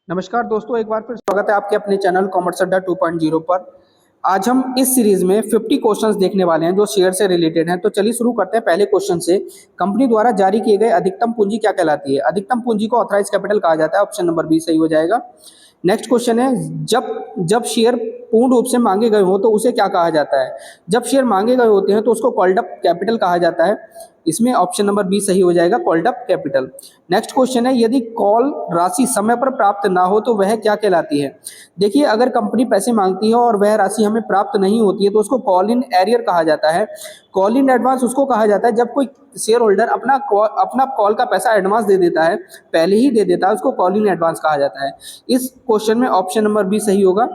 नमस्कार दोस्तों, एक बार फिर स्वागत है आपके अपने चैनल कॉमर्स अड्डा 2.0 पर। आज हम इस सीरीज में 50 क्वेश्चंस देखने वाले हैं जो शेयर से रिलेटेड हैं। तो चलिए शुरू करते हैं पहले क्वेश्चन से। कंपनी द्वारा जारी किए गए अधिकतम पूंजी क्या कहलाती है? अधिकतम पूंजी को ऑथराइज कैपिटल कहा जाता है। ऑप्शन नंबर बी सही हो जाएगा। नेक्स्ट क्वेश्चन है, जब जब शेयर पूर्ण रूप से मांगे गए हो तो उसे क्या कहा जाता है? जब शेयर मांगे गए होते हैं तो उसको कॉल्ड अप कैपिटल कहा जाता है। इसमें ऑप्शन नंबर बी सही हो जाएगा, called up capital. Next question है, यदि कॉल राशि समय पर प्राप्त ना हो तो वह क्या कहलाती है? देखिए, अगर कंपनी पैसे मांगती है और वह राशि हमें प्राप्त नहीं होती है तो उसको कॉल इन एरियर कहा जाता है। कॉल इन एडवांस उसको कहा जाता है जब कोई शेयर होल्डर अपना कॉल का पैसा एडवांस दे देता है, पहले ही दे देता है, उसको कॉल इन एडवांस कहा जाता है। इस क्वेश्चन में ऑप्शन नंबर बी सही होगा।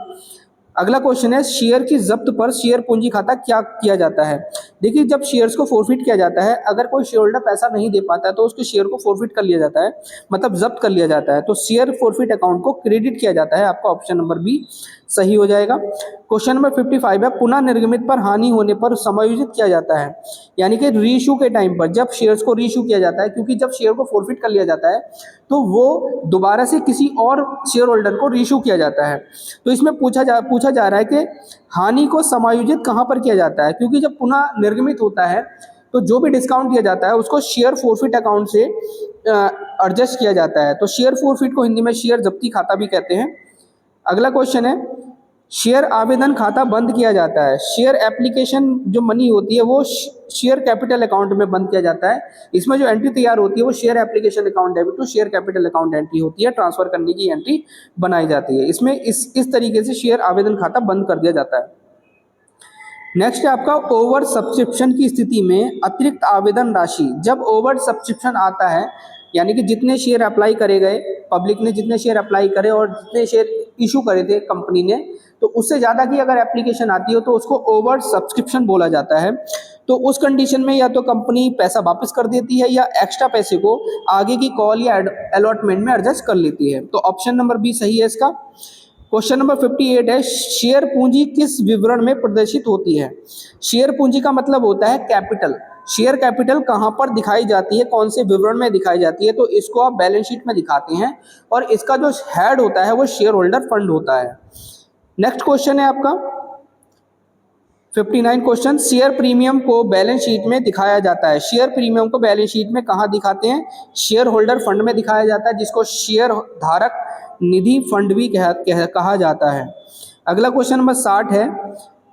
अगला क्वेश्चन है, शेयर की जब्त पर शेयर पूंजी खाता क्या किया जाता है? देखिए, जब शेयर्स को फोरफिट किया जाता है, अगर कोई शेयर होल्डर पैसा नहीं दे पाता है तो उसके शेयर को फोरफिट कर लिया जाता है, मतलब जब्त कर लिया जाता है। तो शेयर फोरफिट अकाउंट को क्रेडिट किया जाता है। आपका ऑप्शन नंबर बी सही हो जाएगा। क्वेश्चन नंबर 55 है, पुनः निर्गमित पर हानि होने पर समायोजित किया जाता है। यानी कि रीइश्यू के टाइम पर जब शेयर्स को रीइश्यू किया जाता है, क्योंकि जब शेयर को फोरफिट कर लिया जाता है तो वो दोबारा से किसी और शेयर होल्डर को रीइश्यू किया जाता है। तो इसमें पूछा जा रहा है कि हानि को समायोजित कहाँ पर किया जाता है? क्योंकि जब पुनः निर्गमित होता है तो जो भी डिस्काउंट दिया जाता है उसको शेयर फोरफिट अकाउंट से एडजस्ट किया जाता है। तो शेयर फोरफिट को हिंदी में शेयर जब्ती खाता भी कहते हैं। अगला क्वेश्चन है, शेयर आवेदन खाता बंद किया जाता है। शेयर एप्लीकेशन जो मनी होती है वो शेयर कैपिटल अकाउंट में बंद किया जाता है। इसमें जो एंट्री तैयार होती है वो share application account debit to share capital account entry होती है, ट्रांसफर करने की एंट्री बनाई जाती है। इसमें इस तरीके से शेयर आवेदन खाता बंद कर दिया जाता है। नेक्स्ट है आपका, ओवर सब्सक्रिप्शन की स्थिति में अतिरिक्त आवेदन राशि। जब ओवर सब्सक्रिप्शन आता है, यानी कि जितने शेयर अप्लाई करे गए, पब्लिक ने जितने शेयर अप्लाई करे और जितने शेयर इशू करे थे कंपनी ने, तो उससे ज़्यादा की अगर एप्लीकेशन आती हो तो उसको ओवर सब्सक्रिप्शन बोला जाता है। तो उस कंडीशन में या तो कंपनी पैसा वापस कर देती है या एक्स्ट्रा पैसे को आगे की कॉल या अलॉटमेंट में एडजस्ट कर लेती है। तो ऑप्शन नंबर बी सही है इसका। क्वेश्चन नंबर 58 है, शेयर पूंजी किस विवरण में प्रदर्शित होती है? शेयर पूंजी का मतलब होता है कैपिटल। शेयर कैपिटल कहाँ पर दिखाई जाती है, कौन से विवरण में दिखाई जाती है? तो इसको आप बैलेंस शीट में दिखाते हैं और इसका जो हेड होता है वो शेयर होल्डर फंड होता है। नेक्स्ट क्वेश्चन है आपका 59 क्वेश्चन, शेयर प्रीमियम को बैलेंस शीट में दिखाया जाता है। शेयर प्रीमियम को बैलेंस शीट में कहाँ दिखाते हैं? शेयर होल्डर फंड में दिखाया जाता है, जिसको शेयर धारक निधि फंड भी कहा जाता है। अगला क्वेश्चन नंबर 60 है,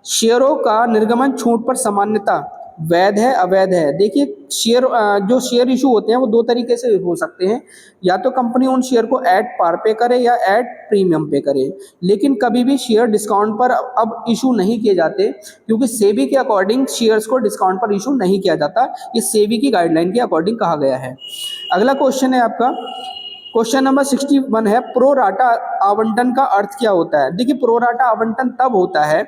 शेयरों का निर्गमन छूट पर सामान्यता वैध है अवैध है? देखिए, जो शेयर इशू होते हैं वो दो तरीके से हो सकते हैं। या तो कंपनी उन शेयर को एट पार पे करे या एट प्रीमियम पे करे, लेकिन कभी भी शेयर डिस्काउंट पर अब इशू नहीं किए जाते, क्योंकि सेबी के अकॉर्डिंग शेयर्स को डिस्काउंट पर इशू नहीं किया जाता। ये सेबी की गाइडलाइन के अकॉर्डिंग कहा गया है। अगला क्वेश्चन है आपका क्वेश्चन नंबर 61 है, प्रो राटा आवंटन का अर्थ क्या होता है? देखिए, प्रो राटा आवंटन तब होता है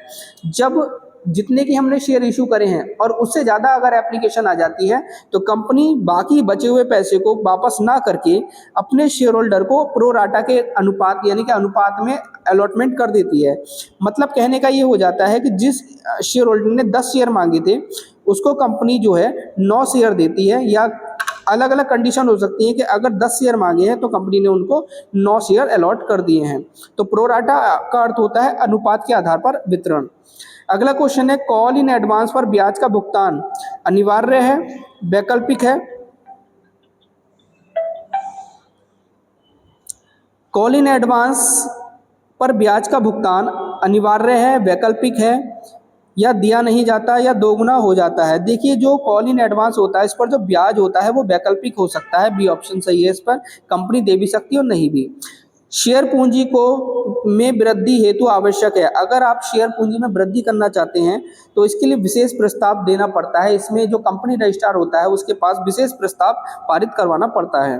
जब जितने की हमने शेयर इशू करे हैं और उससे ज़्यादा अगर एप्लीकेशन आ जाती है तो कंपनी बाकी बचे हुए पैसे को वापस ना करके अपने शेयर होल्डर को प्रो राटा के अनुपात, यानी कि अनुपात में अलॉटमेंट कर देती है। मतलब कहने का ये हो जाता है कि जिस शेयर होल्डर ने 10 शेयर मांगे थे उसको कंपनी जो है 9 शेयर देती है, या अलग अलग कंडीशन हो सकती है कि अगर 10 शेयर मांगे हैं तो कंपनी ने उनको 9 शेयर अलॉट कर दिए हैं। तो प्रो राटा का अर्थ होता है अनुपात के आधार पर वितरण। अगला क्वेश्चन है, कॉल इन एडवांस पर ब्याज का भुगतान अनिवार्य है वैकल्पिक है? कॉल इन एडवांस पर ब्याज का भुगतान अनिवार्य है वैकल्पिक है, या दिया नहीं जाता या दोगुना हो जाता है? देखिए, जो कॉल इन एडवांस होता है इस पर जो ब्याज होता है वो वैकल्पिक हो सकता है। बी ऑप्शन सही है। इस पर कंपनी दे भी सकती है और नहीं भी। शेयर पूंजी को में वृद्धि हेतु आवश्यक है। अगर आप शेयर पूंजी में वृद्धि करना चाहते हैं तो इसके लिए विशेष प्रस्ताव देना पड़ता है। इसमें जो कंपनी रजिस्ट्रार होता है उसके पास विशेष प्रस्ताव पारित करवाना पड़ता है।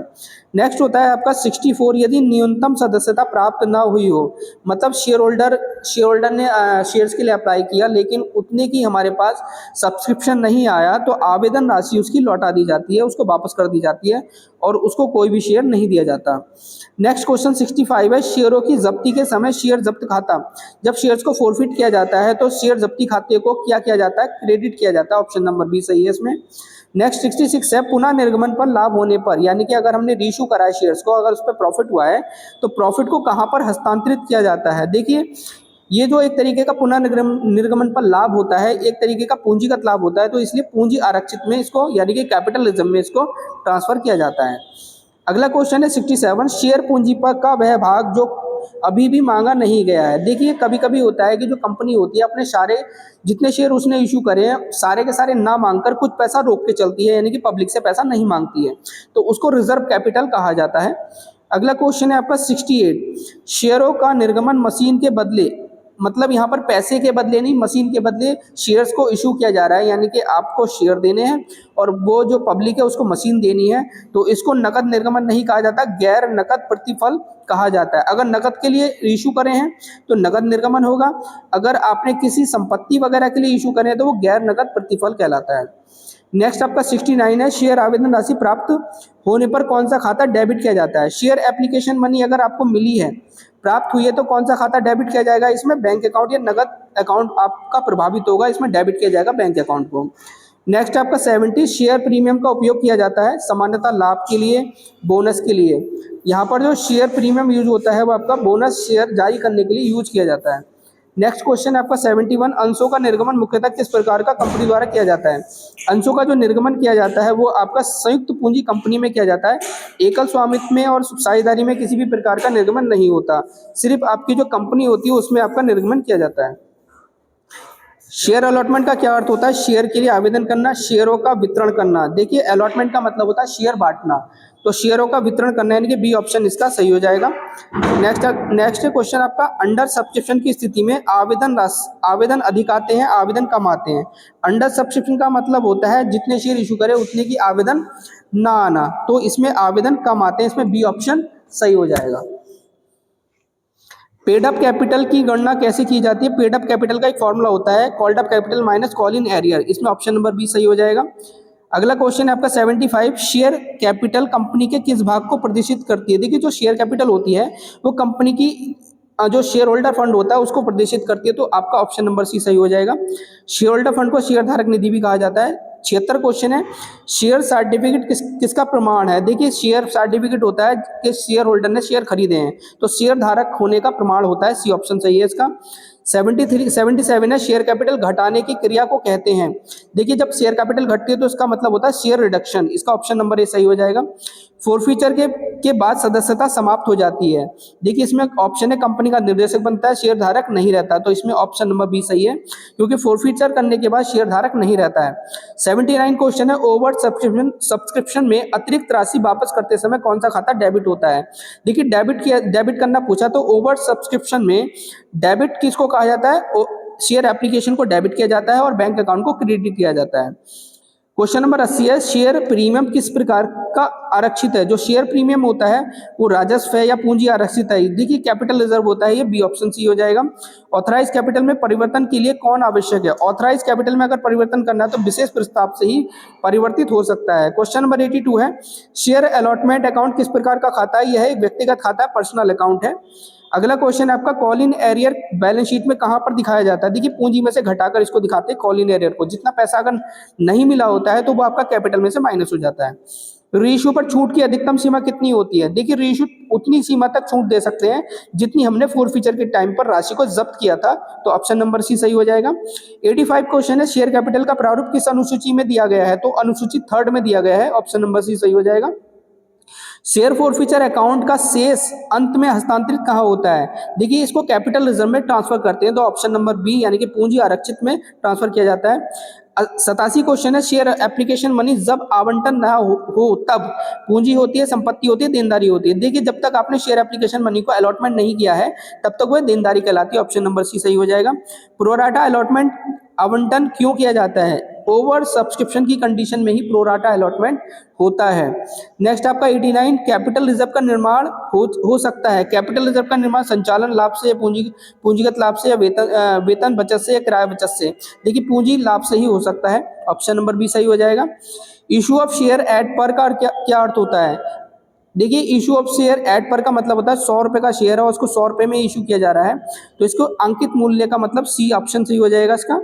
नेक्स्ट होता है आपका 64, यदि न्यूनतम सदस्यता प्राप्त ना हुई हो, मतलब शेयर होल्डर ने शेयर्स के लिए अप्लाई किया लेकिन उतने की हमारे पास सब्सक्रिप्शन नहीं आया, तो आवेदन राशि उसकी लौटा दी जाती है, उसको वापस कर दी जाती है और उसको कोई भी शेयर नहीं दिया जाता। नेक्स्ट क्वेश्चन 65 है, शेयरों की जब्ती के समय शेयर जब्त खाता। जब शेयर्स को फोरफिट किया जाता है तो शेयर जब्ती खाते को क्या किया जाता है, क्रेडिट किया जाता है। ऑप्शन नंबर बी सही है इसमें। नेक्स्ट 66 है, पुनः निर्गमन पर लाभ होने पर, यानी कि अगर हमने रीइश्यू करा है शेयर्स को, अगर उस पर प्रॉफिट हुआ है तो प्रॉफिट को कहाँ पर हस्तांतरित किया जाता है। देखिए ये जो एक तरीके का पुनः निर्गमन पर लाभ होता है, एक तरीके का पूंजीगत लाभ होता है, तो इसलिए पूंजी आरक्षित में इसको यानी कि कैपिटलिज्म में इसको ट्रांसफर किया जाता है। अगला क्वेश्चन है 67, शेयर पूंजी पर का वह भाग जो अभी भी मांगा नहीं गया है। देखिए कभी कभी होता है कि जो कंपनी होती है अपने सारे जितने शेयर उसने इशू करे हैं सारे के सारे ना मांगकर कुछ पैसा रोक के चलती है, यानी कि पब्लिक से पैसा नहीं मांगती है, तो उसको रिजर्व कैपिटल कहा जाता है। अगला क्वेश्चन है आपका 68, शेयरों का निर्गमन मशीन के बदले, मतलब यहाँ पर पैसे के बदले नहीं, मशीन के बदले शेयर्स को इशू किया जा रहा है, यानी कि आपको शेयर देने हैं और वो जो पब्लिक है उसको मशीन देनी है, तो इसको नकद निर्गमन नहीं कहा जाता, गैर नकद प्रतिफल कहा जाता है। अगर नकद के लिए इशू करे हैं तो नकद निर्गमन होगा, अगर आपने किसी संपत्ति वगैरह के लिए इशू करे हैं तो वो गैर नकद प्रतिफल कहलाता है। नेक्स्ट आपका 69 है, शेयर आवेदन राशि प्राप्त होने पर कौन सा खाता डेबिट किया जाता है। शेयर एप्लीकेशन मनी अगर आपको मिली है, प्राप्त हुई है, तो कौन सा खाता डेबिट किया जाएगा, इसमें बैंक अकाउंट या नगद अकाउंट आपका प्रभावित होगा, इसमें डेबिट किया जाएगा बैंक अकाउंट को। नेक्स्ट आपका 70, शेयर प्रीमियम का उपयोग किया जाता है सामान्यतः लाभ के लिए, बोनस के लिए। यहाँ पर जो शेयर प्रीमियम यूज होता है वो आपका बोनस शेयर जारी करने के लिए यूज किया जाता है। नेक्स्ट क्वेश्चन आपका 71, अंशों का निर्गमन मुख्यतः किस प्रकार का कंपनी द्वारा किया जाता है। अंशों का जो निर्गमन किया जाता है वो आपका संयुक्त पूंजी कंपनी में किया जाता है, एकल स्वामित्व में और साझेदारी में किसी भी प्रकार का निर्गमन नहीं होता, सिर्फ आपकी जो कंपनी होती है उसमें आपका निर्गमन किया जाता है। शेयर अलॉटमेंट का क्या अर्थ होता है, शेयर के लिए आवेदन करना, शेयरों का वितरण करना। देखिए अलॉटमेंट का मतलब होता है शेयर बांटना, तो शेयरों का वितरण करना, यानी कि बी ऑप्शन इसका सही हो जाएगा। नेक्स्ट क्वेश्चन आपका, अंडर सब्सक्रिप्शन की स्थिति में आवेदन अधिक आते हैं, आवेदन कम आते हैं। अंडर सब्सक्रिप्शन का मतलब होता है जितने शेयर इशू करे उतने की आवेदन ना आना, तो इसमें आवेदन कम आते हैं, इसमें बी ऑप्शन सही हो जाएगा। पेड अप कैपिटल की गणना कैसे की जाती है। पेड अप कैपिटल का एक फॉर्मूला होता है called up capital minus call in arrear, इसमें ऑप्शन नंबर बी सही हो जाएगा। अगला क्वेश्चन है आपका 75, शेयर कैपिटल कंपनी के किस भाग को प्रदर्शित करती है। देखिए जो शेयर कैपिटल होती है वो कंपनी की जो शेयर होल्डर फंड होता है उसको प्रदर्शित करती है, तो आपका ऑप्शन नंबर सी सही हो जाएगा। शेयर होल्डर फंड को शेयर धारक निधि भी कहा जाता है। 76 क्वेश्चन है, शेयर सर्टिफिकेट किसका प्रमाण है। देखिए शेयर सर्टिफिकेट होता है कि शेयर होल्डर ने शेयर खरीदे हैं, तो शेयर धारक होने का प्रमाण होता है, सी ऑप्शन सही है इसका। 77 है, शेयर कैपिटल घटाने की क्रिया को कहते हैं। देखिए जब शेयर कैपिटल घटती है तो इसका मतलब होता है शेयर रिडक्शन, इसका ऑप्शन नंबर ए सही हो जाएगा। फोरफीचर के बाद सदस्यता समाप्त हो जाती है। देखिए इसमें ऑप्शन है कंपनी का निर्देशक बनता है, शेयर धारक नहीं रहता, तो इसमें ऑप्शन नंबर बी सही है, क्योंकि फोरफीचर करने के बाद शेयर धारक नहीं रहता है। 79 क्वेश्चन है, ओवर सब्सक्रिप्शन में अतिरिक्त राशि वापस करते समय कौन सा खाता डेबिट होता है। देखिए डेबिट करना पूछा, तो ओवर सब्सक्रिप्शन में डेबिट किसको कहा जाता है, शेयर एप्लीकेशन को डेबिट किया जाता है और बैंक अकाउंट को क्रेडिट किया जाता है। क्वेश्चन नंबर 80 है, शेयर प्रीमियम किस प्रकार का आरक्षित है। जो शेयर प्रीमियम होता है वो राजस्व है या पूंजी आरक्षित है। देखिए कैपिटल रिजर्व होता है, ये बी ऑप्शन सी हो जाएगा। ऑथराइज कैपिटल में परिवर्तन के लिए कौन आवश्यक है। ऑथराइज कैपिटल में अगर परिवर्तन करना है तो विशेष प्रस्ताव से ही परिवर्तित हो सकता है। क्वेश्चन नंबर 82 है, शेयर अलॉटमेंट अकाउंट किस प्रकार का खाता है। यह एक व्यक्तिगत खाता है, पर्सनल अकाउंट है। अगला क्वेश्चन है आपका, call in arrear balance sheet में कहां पर दिखाया जाता है। देखिए पूंजी में से घटाकर इसको दिखाते हैं कॉल इन एरियर को, जितना पैसा अगर नहीं मिला होता है तो वो आपका कैपिटल में से माइनस हो जाता है। रीइश्यू पर छूट की अधिकतम सीमा कितनी होती है। देखिए रीइश्यू उतनी सीमा तक छूट दे सकते हैं जितनी हमने फोरफीचर के टाइम पर राशि को जब्त किया था, तो ऑप्शन नंबर सी सही हो जाएगा। 85 क्वेश्चन है, शेयर कैपिटल का प्रारूप किस अनुसूची में दिया गया है। तो अनुसूची 3 में दिया गया है, ऑप्शन नंबर सी सही हो जाएगा। शेयर फोरफीचर अकाउंट का शेष अंत में हस्तांतरित कहाँ होता है। देखिए इसको कैपिटल रिजर्व में ट्रांसफर करते हैं, तो ऑप्शन नंबर बी यानी कि पूंजी आरक्षित में ट्रांसफर किया जाता है। 87 क्वेश्चन है, शेयर एप्लीकेशन मनी जब आवंटन न हो तब पूंजी होती है, संपत्ति होती है, देनदारी होती है। देखिए जब तक आपने शेयर एप्लीकेशन मनी को अलॉटमेंट नहीं किया है तब तक वह देनदारी कहलाती है, ऑप्शन नंबर सी सही हो जाएगा। प्रोराटा अलॉटमेंट आवंटन क्यों किया जाता है। ओवर सब्सक्रिप्शन की कंडीशन में ही प्रोराटा अलॉटमेंट होता है। नेक्स्ट आपका 89, कैपिटल रिजर्व का निर्माण हो सकता है। कैपिटल रिजर्व का निर्माण संचालन लाभ से या पूंजीगत लाभ से या वेतन बचत से या किराया बचत से। देखिए पूंजी लाभ से ही हो सकता है, ऑप्शन नंबर बी सही हो जाएगा। इशू ऑफ शेयर एट पर का क्या अर्थ होता है। देखिए इशू ऑफ शेयर एट पर का मतलब होता है 100 रुपए का शेयर है और उसको 100 रुपए में इशू किया जा रहा है, तो इसको अंकित मूल्य का मतलब सी ऑप्शन सही हो जाएगा इसका।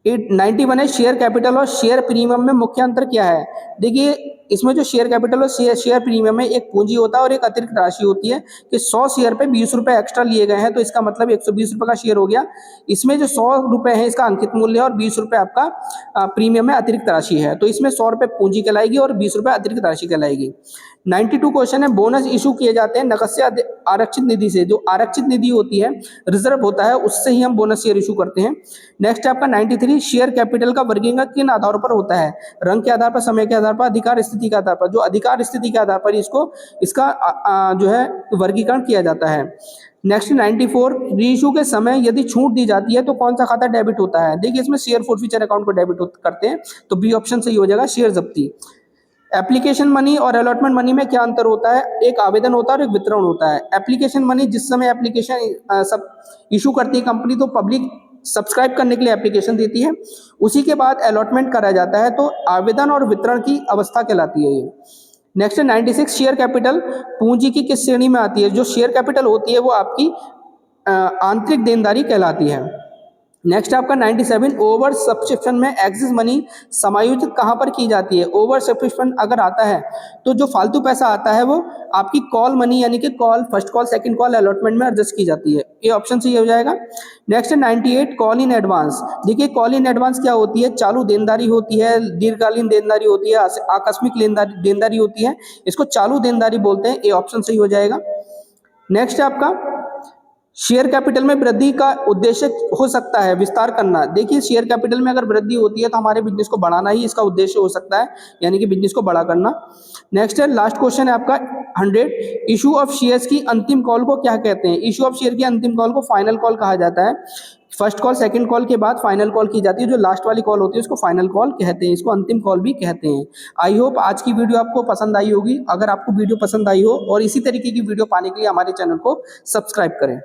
891 है शेयर कैपिटल और शेयर प्रीमियम में मुख्य अंतर क्या है। देखिए इसमें जो शेयर कैपिटल और शेयर प्रीमियम में एक पूंजी होता है और एक अतिरिक्त राशि होती है कि 100 शेयर पे 20 रुपए एक्स्ट्रा लिए गए हैं, तो इसका मतलब 120 रुपए का शेयर हो गया। इसमें जो 100 रुपए है इसका अंकित मूल्य है और 20 रुपए आपका प्रीमियम में अतिरिक्त राशि है, तो इसमें 100 रुपए पूंजी कहलाएगी और 20 रुपए अतिरिक्त राशि कहलाएगी। 92 क्वेश्चन है बोनस इशू किए जाते हैं नकद से आरक्षित निधि से। जो आरक्षित निधि होती है, रिजर्व होता है, उससे ही हम बोनस शेयर इशू करते हैं। नेक्स्ट है आपका 93 शेयर कैपिटल का वर्गीकरण किन आधारों पर होता है। रंग के आधार पर, समय के आधार पर, अधिकार स्थिति के आधार पर। जो अधिकार स्थिति के आधार पर इसका जो है वर्गीकरण किया जाता है। नेक्स्ट 94 रीइशू के समय यदि छूट दी जाती है तो कौन सा खाता डेबिट होता है। देखिए इसमें शेयर फॉरफीचर अकाउंट को डेबिट करते हैं, तो बी ऑप्शन सही हो जाएगा, शेयर जब्ती। एप्लीकेशन मनी और अलॉटमेंट मनी में क्या अंतर होता है। एक आवेदन होता है और एक वितरण होता है। एप्लीकेशन मनी जिस समय एप्लीकेशन सब इशू करती है कंपनी, तो पब्लिक सब्सक्राइब करने के लिए एप्लीकेशन देती है, उसी के बाद अलॉटमेंट करा जाता है, तो आवेदन और वितरण की अवस्था कहलाती है ये। नेक्स्ट 96 शेयर कैपिटल पूंजी की किस श्रेणी में आती है। जो शेयर कैपिटल होती है वो आपकी आंतरिक देनदारी कहलाती है। नेक्स्ट आपका 97 ओवर सब्सक्रिप्शन में एक्सिस मनी समायोजित कहां पर की जाती है। ओवर सब्सक्रिप्शन अगर आता है तो जो फालतू पैसा आता है वो आपकी कॉल मनी यानी कि call, first call, second call, allotment में एडजस्ट की जाती है। ये ऑप्शन सही हो जाएगा। Next 98 call in advance. देखिए कॉल इन एडवांस क्या होती है। चालू देनदारी होती है, दीर्घकालीन देनदारी होती है, आकस्मिक देनदारी होती है, इसको चालू देनदारी बोलते हैं। ये ऑप्शन सही हो जाएगा। नेक्स्ट आपका शेयर कैपिटल में वृद्धि का उद्देश्य हो सकता है विस्तार करना। देखिए शेयर कैपिटल में अगर वृद्धि होती है तो हमारे बिजनेस को बढ़ाना ही इसका उद्देश्य हो सकता है, यानी कि बिजनेस को बड़ा करना। नेक्स्ट है लास्ट क्वेश्चन है आपका 100 इशू ऑफ शेयर्स की अंतिम कॉल को क्या कहते हैं। इशू ऑफ शेयर की अंतिम कॉल को फाइनल कॉल कहा जाता है। फर्स्ट कॉल, सेकंड कॉल के बाद फाइनल कॉल की जाती है। जो लास्ट वाली कॉल होती है उसको फाइनल कॉल कहते हैं, इसको अंतिम कॉल भी कहते हैं। आई होप आज की वीडियो आपको पसंद आई होगी। अगर आपको वीडियो पसंद आई हो और इसी तरीके की वीडियो पाने के लिए हमारे चैनल को सब्सक्राइब करें।